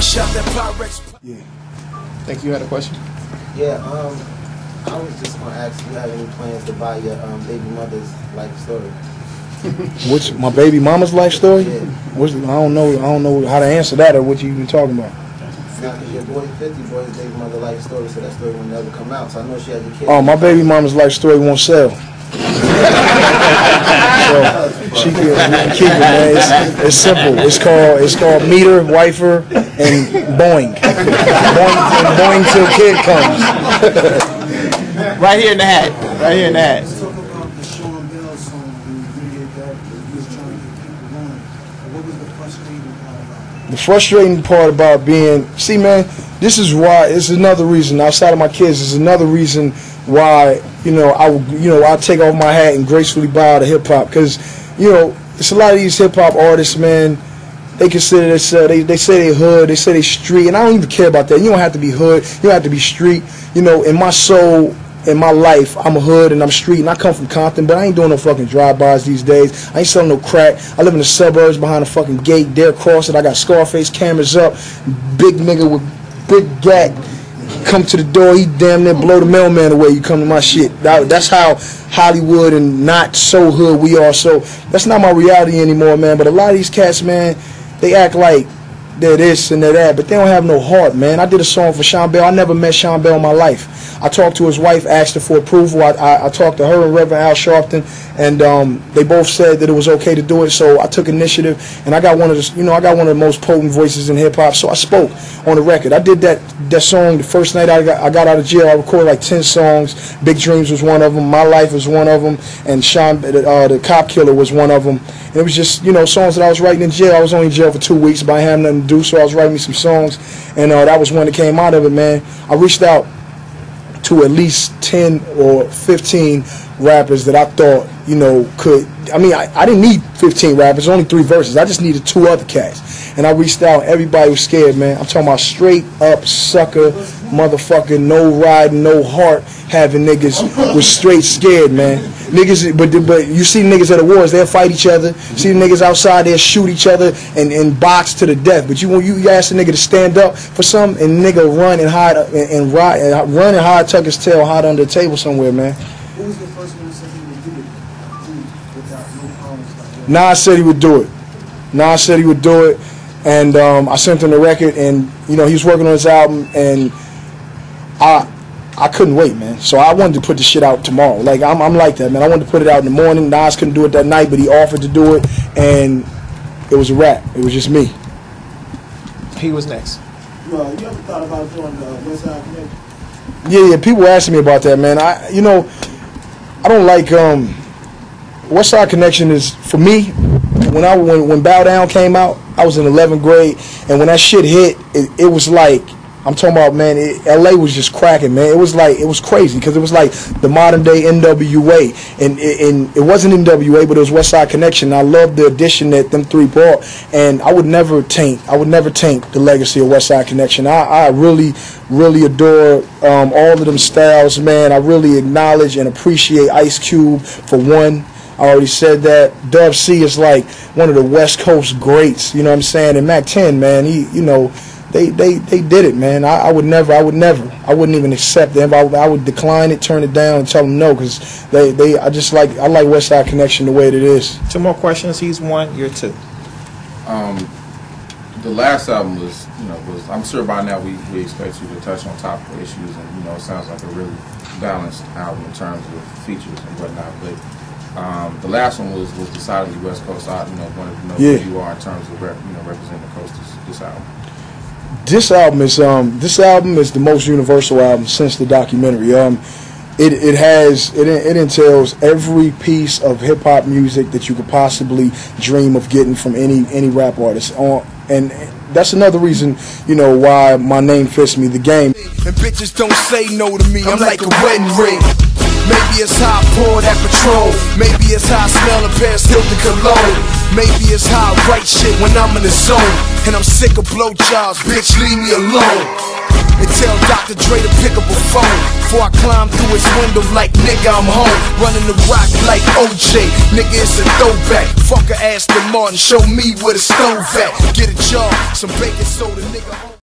shot that Pyrex. Yeah. Think you had a question? Yeah, I was just gonna ask you have any plans to buy your baby mother's life story? Which my baby mama's life story? Yeah. I don't know how to answer that or what you even talking about. Now, because your boy 50 brought his baby mother life story, so that story will never come out. So I know she has a kid. Oh, my baby mama's life story won't sell. So she can keep it, man. It's simple. It's called Meter, Wifer, and Boing. Boing till kid comes. Right here in the hat. Right here in the hat. Let's talk about the Sean Bell song when you did that. You was trying to get people going. What was the frustrating part about it? The frustrating part about being, see, man, this is why. It's another reason outside of my kids. It's another reason why I take off my hat and gracefully bow to hip hop, because it's a lot of these hip hop artists, man. They consider themselves, they say they hood, they say they street, and I don't even care about that. You don't have to be hood, you don't have to be street. In my soul, in my life, I'm a hood and I'm street, and I come from Compton, but I ain't doing no fucking drive-bys these days. I ain't selling no crack. I live in the suburbs behind a fucking gate, dare cross it. I got Scarface cameras up, big nigga with big gat. Come to the door, he damn near blow the mailman away. You come to my shit. That's how Hollywood and not so hood we are. So that's not my reality anymore, man. But a lot of these cats, man, they act like they're this and they're that, but they don't have no heart, man. I did a song for Sean Bell. I never met Sean Bell in my life. I talked to his wife, asked her for approval. I talked to her and Reverend Al Sharpton, and they both said that it was okay to do it. So I took initiative, and I got one of the most potent voices in hip hop. So I spoke on the record. I did that song the first night I got out of jail. I recorded like 10 songs. Big Dreams was one of them. My Life was one of them, and the Cop Killer was one of them. And it was just songs that I was writing in jail. I was only in jail for 2 weeks, but I had nothing to do, so I was writing me some songs, and that was one that came out of it, man. I reached out to at least 10 or 15 rappers that I thought, could. I didn't need 15 rappers, only 3 verses. I just needed 2 other cats. And I reached out, everybody was scared, man. I'm talking about straight up sucker, motherfucking, no riding, no heart having niggas was straight scared, man. Niggas, but you see niggas at the wars, they'll fight each other. See niggas outside, they'll shoot each other and box to the death. But you ask a nigga to stand up for something, and nigga run and hide run and hide, tuck his tail, hide under the table somewhere, man. Who was the first one that said he would do it without no problems like that? Nas said he would do it. Nas said he would do it, and I sent him the record, and he was working on his album, and I couldn't wait, man. So I wanted to put the shit out tomorrow. Like I'm like that, man. I wanted to put it out in the morning. Nas couldn't do it that night, but he offered to do it, and it was a wrap. It was just me. He was next. You ever thought about doing the West Side Connection? Yeah. People asking me about that, man. I don't like West Side Connection is for me. When Bow Down came out, I was in 11th grade, and when that shit hit, it was like. I'm talking about, man, L.A. was just cracking, man. It was crazy, because it was like the modern day NWA, and it wasn't NWA, but it was West Side Connection. I loved the addition that them 3 brought, and I would never taint the legacy of West Side Connection. I really, really adore all of them styles, man. I really acknowledge and appreciate Ice Cube for one. I already said that. Dub C is like one of the West Coast greats, you know what I'm saying? And Mac 10, man, They did it, man. I wouldn't even accept them. I would decline it, turn it down, and tell them no, because I like West Side Connection the way that it is. 2 more questions. He's 1, you're 2. The last album was I'm sure by now we expect you to touch on topical issues, and it sounds like a really balanced album in terms of features and whatnot. But the last one was decidedly West Coast. I wanted to know who you are in terms of representing the coast this album. This album is the most universal album since the documentary. It entails every piece of hip hop music that you could possibly dream of getting from any rap artist. And that's another reason, why my name fits me, The Game. And bitches don't say no to me, I'm like a wedding ring. Maybe it's how I pour that Patrol. Maybe it's how I smell a pair of Hilton cologne. Maybe it's how I write shit when I'm in the zone. And I'm sick of blowjobs, bitch, leave me alone. And tell Dr. Dre to pick up a phone before I climb through his window like nigga I'm home. Running the rock like OJ, nigga it's a throwback. Fuck a Aston Martin, show me where the stove at. Get a job, some bacon soda, nigga home.